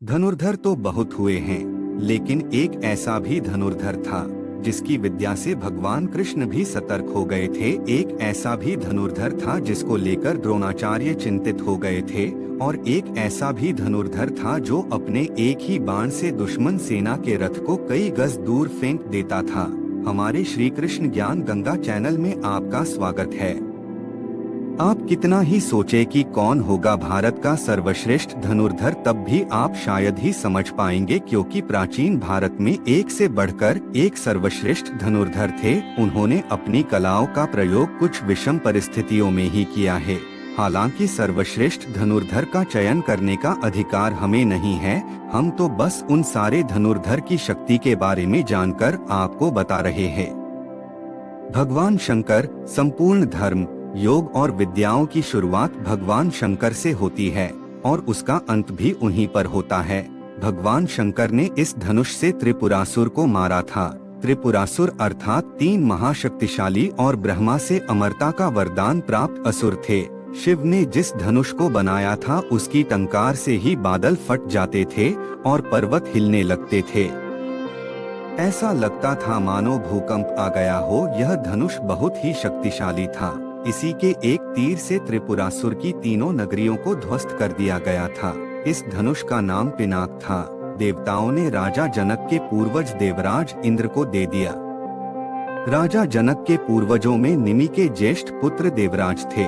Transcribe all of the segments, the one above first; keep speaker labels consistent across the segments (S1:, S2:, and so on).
S1: धनुर्धर तो बहुत हुए हैं, लेकिन एक ऐसा भी धनुर्धर था जिसकी विद्या से भगवान कृष्ण भी सतर्क हो गए थे। एक ऐसा भी धनुर्धर था जिसको लेकर द्रोणाचार्य चिंतित हो गए थे, और एक ऐसा भी धनुर्धर था जो अपने एक ही बाण से दुश्मन सेना के रथ को कई गज दूर फेंक देता था। हमारे श्री कृष्ण ज्ञान गंगा चैनल में आपका स्वागत है। आप कितना ही सोचे कि कौन होगा भारत का सर्वश्रेष्ठ धनुर्धर, तब भी आप शायद ही समझ पाएंगे, क्योंकि प्राचीन भारत में एक से बढ़कर एक सर्वश्रेष्ठ धनुर्धर थे। उन्होंने अपनी कलाओं का प्रयोग कुछ विषम परिस्थितियों में ही किया है। हालांकि सर्वश्रेष्ठ धनुर्धर का चयन करने का अधिकार हमें नहीं है, हम तो बस उन सारे धनुर्धर की शक्ति के बारे में जानकर आपको बता रहे हैं। भगवान शंकर संपूर्ण धर्म, योग और विद्याओं की शुरुआत भगवान शंकर से होती है और उसका अंत भी उन्हीं पर होता है। भगवान शंकर ने इस धनुष से त्रिपुरासुर को मारा था। त्रिपुरासुर अर्थात 3 महाशक्तिशाली और ब्रह्मा से अमरता का वरदान प्राप्त असुर थे। शिव ने जिस धनुष को बनाया था उसकी टंकार से ही बादल फट जाते थे और पर्वत हिलने लगते थे। ऐसा लगता था मानो भूकंप आ गया हो। यह धनुष बहुत ही शक्तिशाली था। इसी के एक तीर से त्रिपुरासुर की तीनों नगरियों को ध्वस्त कर दिया गया था। इस धनुष का नाम पिनाक था। देवताओं ने राजा जनक के पूर्वज देवराज इंद्र को दे दिया। राजा जनक के पूर्वजों में निमि के ज्येष्ठ पुत्र देवराज थे।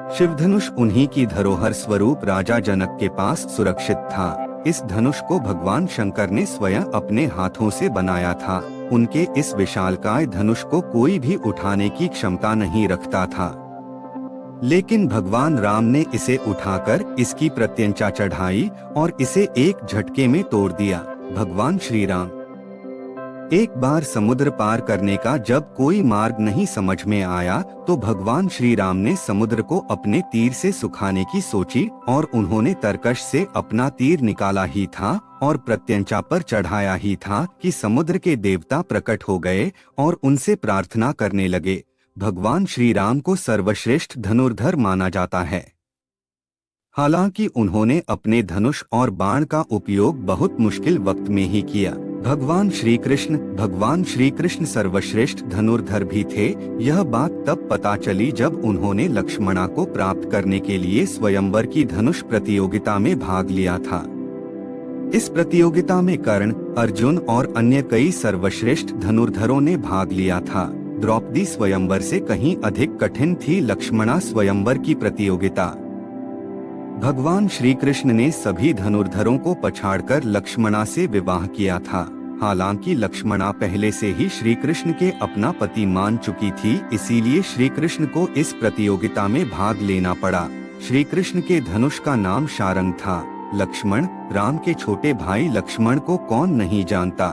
S1: शिवधनुष उन्हीं की धरोहर स्वरूप राजा जनक के पास सुरक्षित था। इस धनुष को भगवान शंकर ने स्वयं अपने हाथों से बनाया था। उनके इस विशालकाय धनुष को कोई भी उठाने की क्षमता नहीं रखता था, लेकिन भगवान राम ने इसे उठाकर इसकी प्रत्यंचा चढ़ाई और इसे एक झटके में तोड़ दिया। भगवान श्री राम एक बार समुद्र पार करने का जब कोई मार्ग नहीं समझ में आया, तो भगवान श्री राम ने समुद्र को अपने तीर से सुखाने की सोची और उन्होंने तरकश से अपना तीर निकाला ही था और प्रत्यंचा पर चढ़ाया ही था कि समुद्र के देवता प्रकट हो गए और उनसे प्रार्थना करने लगे। भगवान श्री राम को सर्वश्रेष्ठ धनुर्धर माना जाता है। हालांकि उन्होंने अपने धनुष और बाण का उपयोग बहुत मुश्किल वक्त में ही किया। भगवान श्री कृष्ण सर्वश्रेष्ठ धनुर्धर भी थे। यह बात तब पता चली जब उन्होंने लक्ष्मणा को प्राप्त करने के लिए स्वयंवर की धनुष प्रतियोगिता में भाग लिया था। इस प्रतियोगिता में कर्ण, अर्जुन और अन्य कई सर्वश्रेष्ठ धनुर्धरों ने भाग लिया था। द्रौपदी स्वयंवर से कहीं अधिक कठिन थी लक्ष्मणा स्वयंवर की प्रतियोगिता। भगवान श्री कृष्ण ने सभी धनुर्धरों को पछाड़कर लक्ष्मणा से विवाह किया था। हालांकि लक्ष्मणा पहले से ही श्री कृष्ण के अपना पति मान चुकी थी, इसीलिए श्री कृष्ण को इस प्रतियोगिता में भाग लेना पड़ा। श्री कृष्ण के धनुष का नाम शारंग था। लक्ष्मण, राम के छोटे भाई लक्ष्मण को कौन नहीं जानता।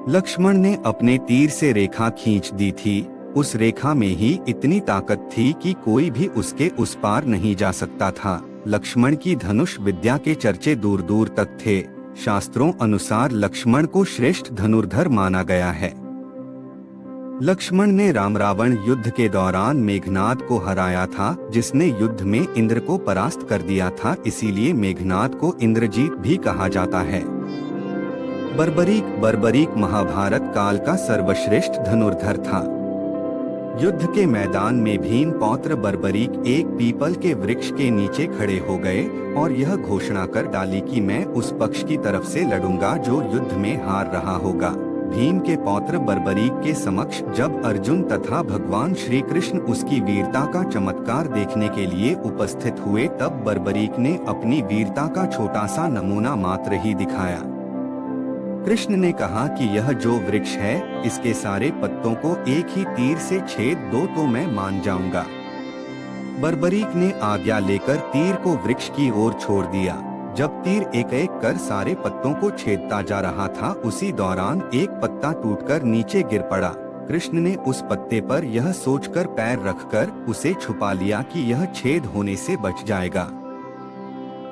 S1: लक्ष्मण ने अपने तीर से रेखा खींच दी थी। उस रेखा में ही इतनी ताकत थी कि कोई भी उसके उस पार नहीं जा सकता था। लक्ष्मण की धनुष विद्या के चर्चे दूर दूर तक थे। शास्त्रों अनुसार लक्ष्मण को श्रेष्ठ धनुर्धर माना गया है। लक्ष्मण ने राम रावण युद्ध के दौरान मेघनाद को हराया था, जिसने युद्ध में इंद्र को परास्त कर दिया था। इसीलिए मेघनाद को इंद्रजीत भी कहा जाता है। बर्बरीक महाभारत काल का सर्वश्रेष्ठ धनुर्धर था। युद्ध के मैदान में भीम पौत्र बर्बरीक एक पीपल के वृक्ष के नीचे खड़े हो गए और यह घोषणा कर डाली कि मैं उस पक्ष की तरफ से लड़ूंगा जो युद्ध में हार रहा होगा। भीम के पौत्र बर्बरीक के समक्ष जब अर्जुन तथा भगवान श्री कृष्ण उसकी वीरता का चमत्कार देखने के लिए उपस्थित हुए, तब बर्बरीक ने अपनी वीरता का छोटा सा नमूना मात्र ही दिखाया। कृष्ण ने कहा कि यह जो वृक्ष है, इसके सारे पत्तों को एक ही तीर से छेद दो तो मैं मान जाऊंगा। बर्बरीक ने आज्ञा लेकर तीर को वृक्ष की ओर छोड़ दिया। जब तीर एक एक कर सारे पत्तों को छेदता जा रहा था, उसी दौरान एक पत्ता टूटकर नीचे गिर पड़ा। कृष्ण ने उस पत्ते पर यह सोचकर पैर रखकर उसे छुपा लिया कि यह छेद होने से बच जाएगा,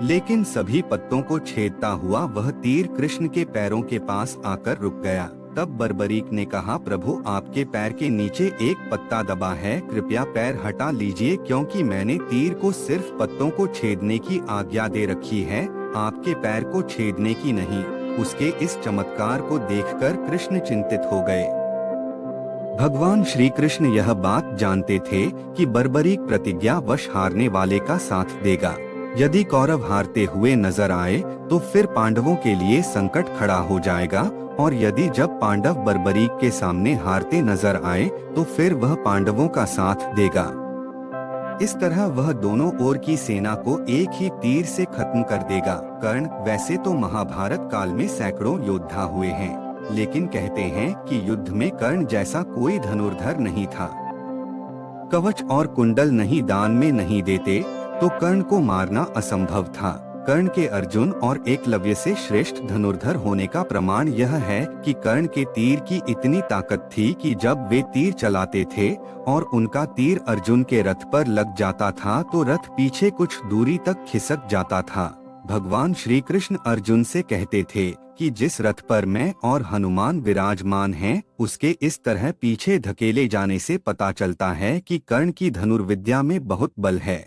S1: लेकिन सभी पत्तों को छेदता हुआ वह तीर कृष्ण के पैरों के पास आकर रुक गया। तब बर्बरीक ने कहा, प्रभु आपके पैर के नीचे एक पत्ता दबा है, कृपया पैर हटा लीजिए, क्योंकि मैंने तीर को सिर्फ पत्तों को छेदने की आज्ञा दे रखी है, आपके पैर को छेदने की नहीं। उसके इस चमत्कार को देखकर कृष्ण चिंतित हो गए। भगवान श्री कृष्ण यह बात जानते थे कि बर्बरीक प्रतिज्ञा वश हारने वाले का साथ देगा। यदि कौरव हारते हुए नजर आए तो फिर पांडवों के लिए संकट खड़ा हो जाएगा, और यदि जब पांडव बर्बरीक के सामने हारते नजर आए तो फिर वह पांडवों का साथ देगा। इस तरह वह दोनों ओर की सेना को एक ही तीर से खत्म कर देगा। कर्ण वैसे तो महाभारत काल में सैकड़ों योद्धा हुए हैं, लेकिन कहते हैं कि युद्ध में कर्ण जैसा कोई धनुर्धर नहीं था। कवच और कुंडल नहीं दान में नहीं देते तो कर्ण को मारना असंभव था। कर्ण के अर्जुन और एकलव्य से श्रेष्ठ धनुर्धर होने का प्रमाण यह है कि कर्ण के तीर की इतनी ताकत थी कि जब वे तीर चलाते थे और उनका तीर अर्जुन के रथ पर लग जाता था तो रथ पीछे कुछ दूरी तक खिसक जाता था। भगवान श्री कृष्ण अर्जुन से कहते थे कि जिस रथ पर मैं और हनुमान विराजमान हैं, उसके इस तरह पीछे धकेले जाने से पता चलता है कि कर्ण की धनुर्विद्या में बहुत बल है।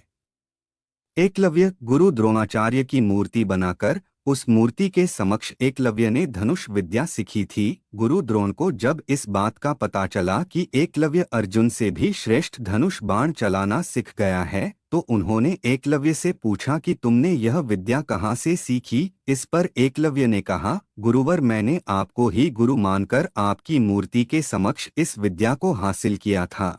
S1: एकलव्य गुरु द्रोणाचार्य की मूर्ति बनाकर उस मूर्ति के समक्ष एकलव्य ने धनुष विद्या सीखी थी। गुरु द्रोण को जब इस बात का पता चला कि एकलव्य अर्जुन से भी श्रेष्ठ धनुष बाण चलाना सीख गया है, तो उन्होंने एकलव्य से पूछा कि तुमने यह विद्या कहाँ से सीखी। इस पर एकलव्य ने कहा, गुरुवर, मैंने आपको ही गुरु मानकर आपकी मूर्ति के समक्ष इस विद्या को हासिल किया था।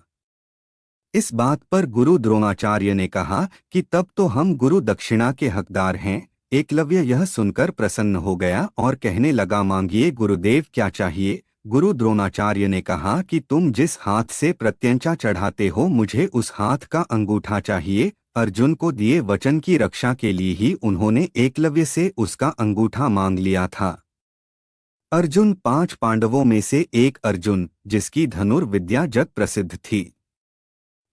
S1: इस बात पर गुरु द्रोणाचार्य ने कहा कि तब तो हम गुरु दक्षिणा के हकदार हैं। एकलव्य यह सुनकर प्रसन्न हो गया और कहने लगा, मांगिए गुरुदेव, क्या चाहिए। गुरु द्रोणाचार्य ने कहा कि तुम जिस हाथ से प्रत्यंचा चढ़ाते हो, मुझे उस हाथ का अंगूठा चाहिए। अर्जुन को दिए वचन की रक्षा के लिए ही उन्होंने एकलव्य से उसका अंगूठा मांग लिया था। अर्जुन 5 पांडवों में से एक अर्जुन, जिसकी धनुर्विद्या जग प्रसिद्ध थी।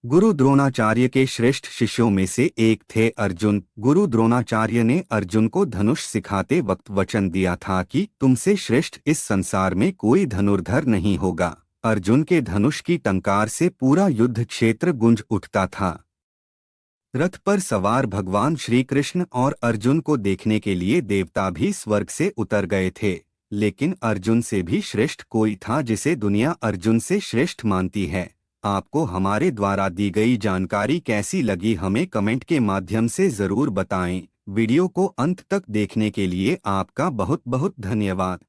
S1: गुरु द्रोणाचार्य के श्रेष्ठ शिष्यों में से एक थे अर्जुन। गुरु द्रोणाचार्य ने अर्जुन को धनुष सिखाते वक्त वचन दिया था कि तुमसे श्रेष्ठ इस संसार में कोई धनुर्धर नहीं होगा। अर्जुन के धनुष की टंकार से पूरा युद्ध क्षेत्र गूंज उठता था। रथ पर सवार भगवान श्री कृष्ण और अर्जुन को देखने के लिए देवता भी स्वर्ग से उतर गए थे, लेकिन अर्जुन से भी श्रेष्ठ कोई था जिसे दुनिया अर्जुन से श्रेष्ठ मानती है। आपको हमारे द्वारा दी गई जानकारी कैसी लगी, हमें कमेंट के माध्यम से जरूर बताएं। वीडियो को अंत तक देखने के लिए आपका बहुत बहुत धन्यवाद।